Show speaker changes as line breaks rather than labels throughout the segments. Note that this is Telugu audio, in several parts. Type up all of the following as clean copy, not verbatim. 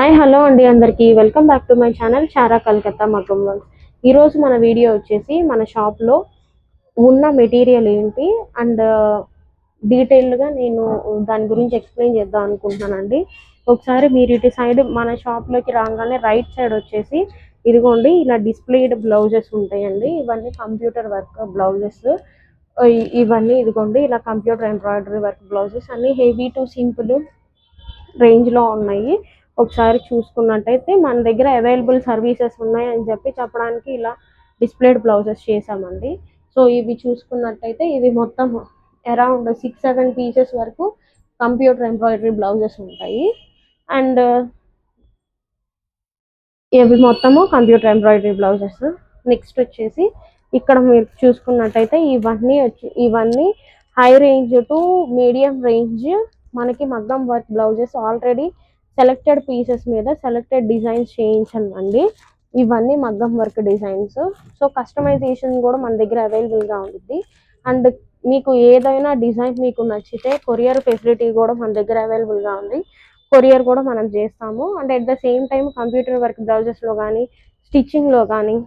హాయ్ హలో అండి అందరికీ welcome back to my channel చారా కలకత్తా మగ్గం వర్క్స్. ఈరోజు మన వీడియో వచ్చేసి మన షాప్లో ఉన్న మెటీరియల్ ఏంటి అండ్ డీటెయిల్డ్గా నేను దాని గురించి ఎక్స్ప్లెయిన్ చేద్దాం అనుకుంటున్నానండి. ఒకసారి మీరు ఇటు సైడ్ మన షాప్లోకి రాగానే రైట్ సైడ్ వచ్చేసి ఇదిగోండి ఇలా డిస్ప్లేడ్ బ్లౌజెస్ ఉంటాయండి. ఇవన్నీ కంప్యూటర్ వర్క్ బ్లౌజెస్. ఇవన్నీ ఇదిగోండి ఇలా కంప్యూటర్ ఎంబ్రాయిడరీ వర్క్ బ్లౌజెస్ అన్ని హెవీ టు సింపుల్ రేంజ్లో ఉన్నాయి. ఒకసారి చూసుకున్నట్టయితే మన దగ్గర అవైలబుల్ సర్వీసెస్ ఉన్నాయని చెప్పడానికి ఇలా డిస్ప్లేడ్ బ్లౌజెస్ చేసామండి. సో ఇవి చూసుకున్నట్టయితే ఇవి మొత్తం అరౌండ్ 6-7 పీసెస్ వరకు కంప్యూటర్ ఎంబ్రాయిడరీ బ్లౌజెస్ ఉంటాయి. అండ్ ఇవి మొత్తము కంప్యూటర్ ఎంబ్రాయిడరీ బ్లౌజెస్. నెక్స్ట్ వచ్చేసి ఇక్కడ మీరు చూసుకున్నట్టయితే ఇవన్నీ high range to medium range మనకి మగ్గం work blouses already selected pieces మీద సెలెక్టెడ్ డిజైన్స్ చేయించండి. ఇవన్నీ మగ్గం వర్క్ డిజైన్స్. సో కస్టమైజేషన్ కూడా మన దగ్గర అవైలబుల్గా ఉంటుంది. అండ్ మీకు ఏదైనా డిజైన్ మీకు నచ్చితే కొరియర్ ఫెసిలిటీ కూడా మన దగ్గర అవైలబుల్గా ఉంది. కొరియర్ కూడా మనం చేస్తాము. And at the same time computer work బ్లౌజెస్లో కానీ స్టిచ్చింగ్లో కానీ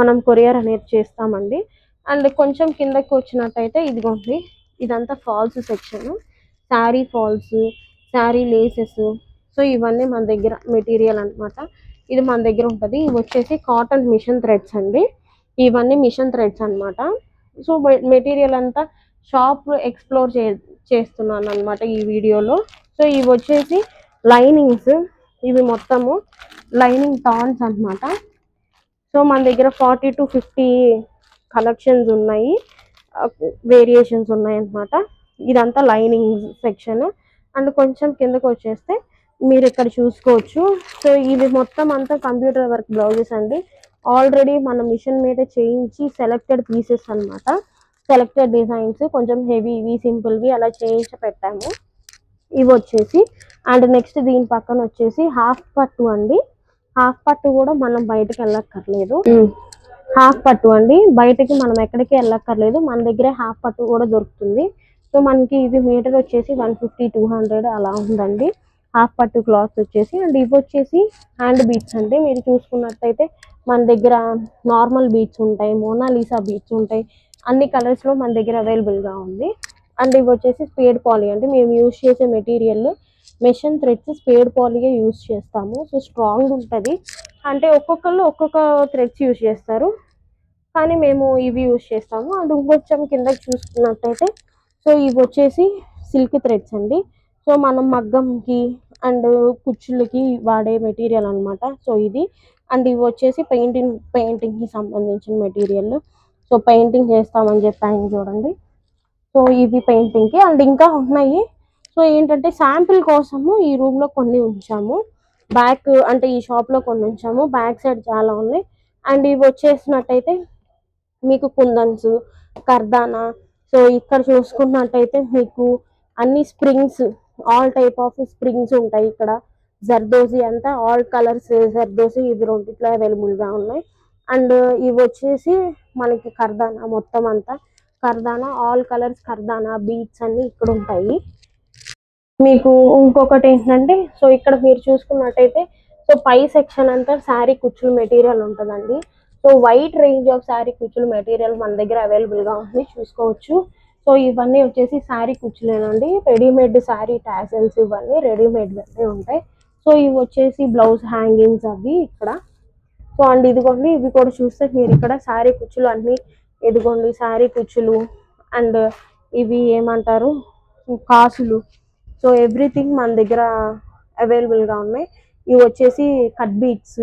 మనం కొరియర్ అనేది చేస్తామండి. అండ్ కొంచెం కిందకి వచ్చినట్టయితే ఇదిగోండి ఇదంతా falls section, sari falls, sari laces. So ఇవన్నీ మన దగ్గర మెటీరియల్ అనమాట. ఇది మన దగ్గర ఉంటుంది. ఇవి వచ్చేసి కాటన్ మిషన్ థ్రెడ్స్ అండి. ఇవన్నీ మిషన్ థ్రెడ్స్ అనమాట. సో మెటీరియల్ అంతా షాప్ ఎక్స్ప్లోర్ చేస్తున్నాను అనమాట ఈ వీడియోలో. సో ఇవి వచ్చేసి లైనింగ్స్. ఇవి మొత్తము లైనింగ్ టాన్స్ అనమాట. సో మన దగ్గర 40 to 50 కలెక్షన్స్ ఉన్నాయి, వేరియేషన్స్ ఉన్నాయి అనమాట. ఇదంతా లైనింగ్ సెక్షన్. అండ్ కొంచెం కిందకు వచ్చేస్తే మీరు ఇక్కడ చూసుకోవచ్చు. సో ఇవి మొత్తం అంతా కంప్యూటర్ వర్క్ బ్లౌజెస్ అండి. ఆల్రెడీ మన మిషన్ మీద చేయించి సెలెక్టెడ్ పీసెస్ అనమాట. సెలెక్టెడ్ డిజైన్స్ కొంచెం హెవీవి సింపుల్వి అలా చేయించి పెట్టాము. ఇవి వచ్చేసి అండ్ నెక్స్ట్ దీని పక్కన వచ్చేసి హాఫ్ పట్టు అండి. హాఫ్ పట్టు కూడా మనం బయటకు వెళ్ళక్కర్లేదు. హాఫ్ పట్టు అండి, బయటకి మనం ఎక్కడికి వెళ్ళక్కర్లేదు. మన దగ్గరే హాఫ్ పట్టు కూడా దొరుకుతుంది. సో మనకి ఇది మీటర్ వచ్చేసి 150-200 అలా ఉందండి హాఫ్ పట్టు క్లాత్ వచ్చేసి. అండ్ ఇవి వచ్చేసి హ్యాండ్ బీట్స్ అండి. మీరు చూసుకున్నట్టయితే మన దగ్గర నార్మల్ బీట్స్ ఉంటాయి, మోనాలిసా బీట్స్ ఉంటాయి, అన్ని కలర్స్లో మన దగ్గర అవైలబుల్గా ఉంది. అండ్ ఇవి వచ్చేసి స్పేడ్ పాలీ అంటే మేము యూజ్ చేసే మెటీరియల్ మెషిన్ థ్రెడ్స్ స్పేడ్ పాలీగా యూజ్ చేస్తాము. సో స్ట్రాంగ్ ఉంటుంది. అంటే ఒక్కొక్కళ్ళు ఒక్కొక్క థ్రెడ్స్ యూజ్ చేస్తారు, కానీ మేము ఇవి యూజ్ చేస్తాము. అండ్ ఇంకొంచెం కిందకి చూసుకున్నట్టయితే సో ఇవి వచ్చేసి సిల్క్ థ్రెడ్స్ అండి. సో మనం మగ్గంకి అండ్ కుచ్చులకి వాడే మెటీరియల్ అనమాట. సో ఇది అండ్ ఇవి వచ్చేసి పెయింటింగ్కి సంబంధించిన మెటీరియల్. సో పెయింటింగ్ చేస్తామని చెప్పాను చూడండి. సో ఇవి పెయింటింగ్కి అండ్ ఇంకా ఉన్నాయి. సో ఏంటంటే శాంపిల్ కోసము ఈ రూమ్లో కొన్ని ఉంచాము, బ్యాక్ అంటే ఈ షాప్లో కొన్ని ఉంచాము, బ్యాక్ సైడ్ చాలా ఉన్నాయి. అండ్ ఇవి వచ్చేసినట్టయితే మీకు కుందన్స్, కర్దానా. సో ఇక్కడ చూసుకున్నట్టయితే మీకు అన్ని springs, all type of springs ఉంటాయి ఇక్కడ. జర్దోజీ అంతా ఆల్ కలర్స్ జర్దోజీ ఇవి రెండిట్లో అవైలబుల్గా ఉన్నాయి. అండ్ ఇవి వచ్చేసి మనకి కర్దానా, మొత్తం అంతా కర్దానా, ఆల్ కలర్స్ కర్దానా బీట్స్ అన్ని ఇక్కడ ఉంటాయి. మీకు ఇంకొకటి ఏంటంటే సో ఇక్కడ మీరు చూసుకున్నట్టయితే సో పై సెక్షన్ అంతా శారీ కుచ్చులు మెటీరియల్ ఉంటుందండి. So white range of sari కుచ్చులు మెటీరియల్ మన దగ్గర అవైలబుల్గా ఉంది, చూసుకోవచ్చు. సో ఇవన్నీ వచ్చేసి శారీ కుచ్చులేనండి. రెడీమేడ్ శారీ టాసల్స్ ఇవన్నీ రెడీమేడ్ ఉంటాయి. సో ఇవి వచ్చేసి బ్లౌజ్ హ్యాంగింగ్స్ అవి ఇక్కడ. సో అండ్ ఇదిగోండి ఇవి కూడా చూస్తే మీరు ఇక్కడ శారీ కుచ్చులు అన్నీ ఇదిగోండి శారీ కుచ్చులు అండ్ ఇవి ఏమంటారు కాసులు. సో ఎవ్రీథింగ్ మన దగ్గర అవైలబుల్గా ఉన్నాయి. ఇవి వచ్చేసి కట్ బీట్స్,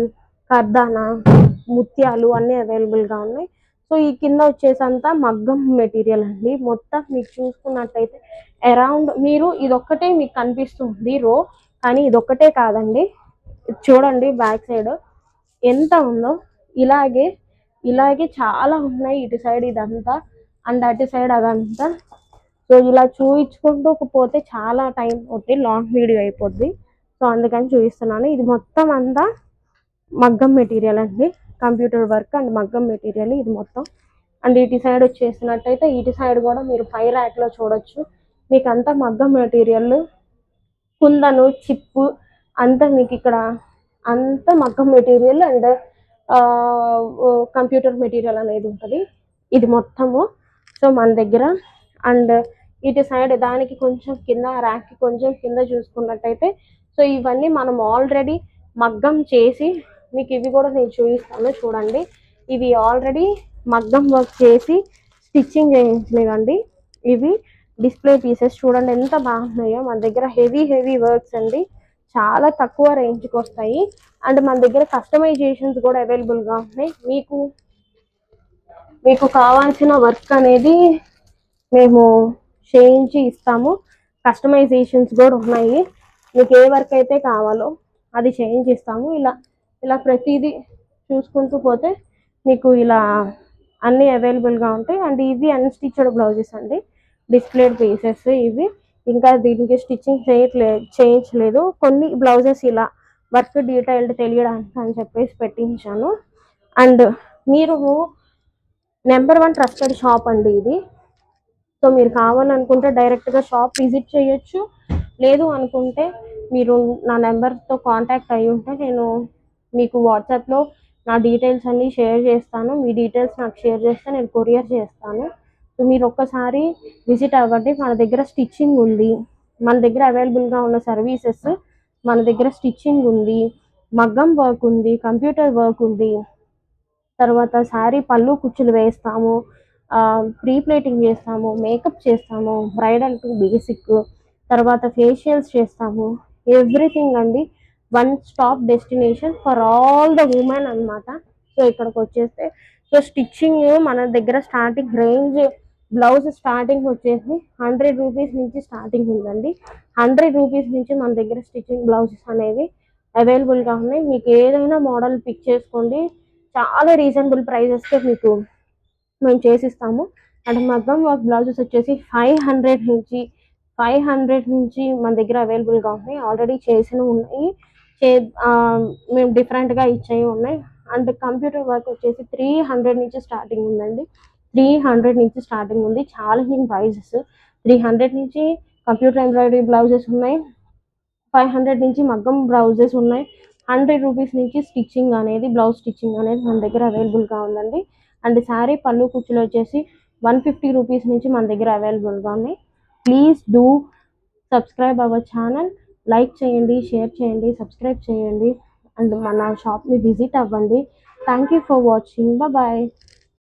కర్దానా, ముత్యాలు అన్నీ అవైలబుల్గా ఉన్నాయి. సో ఈ కింద వచ్చేసి అంతా మగ్గం మెటీరియల్ అండి. మొత్తం మీకు చూసుకున్నట్టయితే అరౌండ్ మీరు ఇదొక్కటే మీకు కనిపిస్తుంది రో, కానీ ఇదొక్కటే కాదండి. చూడండి బ్యాక్ సైడ్ ఎంత ఉందో. ఇలాగే ఇలాగే చాలా ఉన్నాయి ఇటు సైడ్ ఇదంతా అండ్ అటు సైడ్ అదంతా. సో ఇలా చూపించుకుంటూ పోతే చాలా టైం అవుతుంది, లాంగ్ వీడియో అయిపోద్ది. సో అందుకని చూపిస్తున్నాను. ఇది మొత్తం అంతా మగ్గం మెటీరియల్ అండి, కంప్యూటర్ వర్క్ అండ్ మగ్గం మెటీరియల్ ఇది మొత్తం. అండ్ ఇటు సైడ్ వచ్చేసినట్టయితే ఇటు సైడ్ కూడా మీరు 5 ర్యాక్లో చూడొచ్చు. మీకు అంతా మగ్గం మెటీరియల్ కుందను చిప్పు అంతా మీకు ఇక్కడ అంతా మగ్గం మెటీరియల్ అండ్ కంప్యూటర్ మెటీరియల్ అనేది ఉంటుంది ఇది మొత్తము. సో మన దగ్గర అండ్ ఇటు సైడ్ దానికి కొంచెం కింద ర్యాక్కి కొంచెం కింద చూసుకున్నట్టయితే సో ఇవన్నీ మనం ఆల్రెడీ మగ్గం చేసి మీకు ఇవి కూడా నేను చూపిస్తాను చూడండి. ఇవి ఆల్రెడీ మగ్గం వర్క్ చేసి స్టిచ్చింగ్ చేయించినవండి. ఇవి డిస్ప్లే పీసెస్ చూడండి ఎంత బాగున్నాయో. మన దగ్గర హెవీ వర్క్స్ అండి, చాలా తక్కువ రేంజ్కి వస్తాయి. అండ్ మన దగ్గర కస్టమైజేషన్స్ కూడా అవైలబుల్గా ఉన్నాయి. మీకు కావాల్సిన వర్క్ అనేది మేము చేయించి ఇస్తాము. కస్టమైజేషన్స్ కూడా ఉన్నాయి. మీకు ఏ వర్క్ అయితే కావాలో అది చేయించి ఇస్తాము. ఇలా ప్రతిదీ చూసుకుంటూ పోతే మీకు ఇలా అన్నీ అవైలబుల్గా ఉంటాయి. అండ్ ఇవి అన్స్టిచ్డ్ బ్లౌజెస్ అండి, డిస్ప్లేడ్ పీసెస్ ఇవి. ఇంకా దీనికి స్టిచ్చింగ్ చేయించలేదు. కొన్ని బ్లౌజెస్ ఇలా వర్క్ డీటెయిల్డ్ తెలియడానికి అని చెప్పేసి పెట్టించాను. అండ్ మీరు నెంబర్ 1 ట్రస్టెడ్ షాప్ అండి ఇది. సో మీరు కావాలనుకుంటే డైరెక్ట్గా షాప్ విజిట్ చేయొచ్చు. లేదు అనుకుంటే మీరు నా నెంబర్తో కాంటాక్ట్ అయ్యి ఉంటే నేను మీకు వాట్సాప్లో నా డీటెయిల్స్ అన్నీ షేర్ చేస్తాను. మీ డీటెయిల్స్ నాకు షేర్ చేస్తే నేను కొరియర్ చేస్తాను. సో మీరు ఒక్కసారి విజిట్ అవ్వండి. మన దగ్గర స్టిచ్చింగ్ ఉంది, మన దగ్గర అవైలబుల్గా ఉన్న సర్వీసెస్, మన దగ్గర స్టిచ్చింగ్ ఉంది, మగ్గం వర్క్ ఉంది, కంప్యూటర్ వర్క్ ఉంది. తర్వాత శారీ పళ్ళు కుచ్చులు వేస్తాము, ప్రీ ప్లేటింగ్ చేస్తాము, మేకప్ చేస్తాము, బ్రైడల్ టు బేసిక్, తర్వాత ఫేషియల్స్ చేస్తాము. ఎవ్రీథింగ్ అండి, one stop destination for all the women అనమాట. సో ఇక్కడికి వచ్చేస్తే సో స్టిచ్చింగ్ మన దగ్గర స్టార్టింగ్ రేంజ్ బ్లౌజ్ స్టార్టింగ్ వచ్చేసి 100 రూపీస్ నుంచి స్టార్టింగ్ ఉందండి. 100 రూపీస్ నుంచి మన దగ్గర స్టిచ్చింగ్ బ్లౌజెస్ అనేవి అవైలబుల్గా ఉన్నాయి. మీకు ఏదైనా మోడల్ పిక్ చేసుకోండి, చాలా రీజనబుల్ ప్రైజెస్కే మీకు మేము చేసిస్తాము. అండ్ మగ్గం వర్క్ బ్లౌజెస్ వచ్చేసి 500 నుంచి మన దగ్గర అవైలబుల్గా ఉన్నాయి. ఆల్రెడీ చేసినవి ఉన్నాయి, మేము డిఫరెంట్గా ఇచ్చేవి ఉన్నాయి. అండ్ కంప్యూటర్ వర్క్ వచ్చేసి 300 నుంచి స్టార్టింగ్ ఉందండి. 300 నుంచి స్టార్టింగ్ ఉంది, ఛాలెంజింగ్ ప్రైజెస్. 300 నుంచి కంప్యూటర్ ఎంబ్రాయిడరీ బ్లౌజెస్ ఉన్నాయి, 500 నుంచి మగ్గం బ్లౌజెస్ ఉన్నాయి, 100 రూపీస్ నుంచి స్టిచ్చింగ్ అనేది బ్లౌజ్ స్టిచ్చింగ్ అనేది మన దగ్గర అవైలబుల్గా ఉందండి. అండ్ శారీ పళ్ళు కుచ్చులు వచ్చేసి 150 రూపీస్ నుంచి మన దగ్గర అవైలబుల్గా ఉన్నాయి. Please do subscribe our channel. Like చేయండి, షేర్ చేయండి, సబ్స్క్రైబ్ చేయండి అండ్ మన షాప్ని విజిట్ అవ్వండి. Thank you for watching. Bye.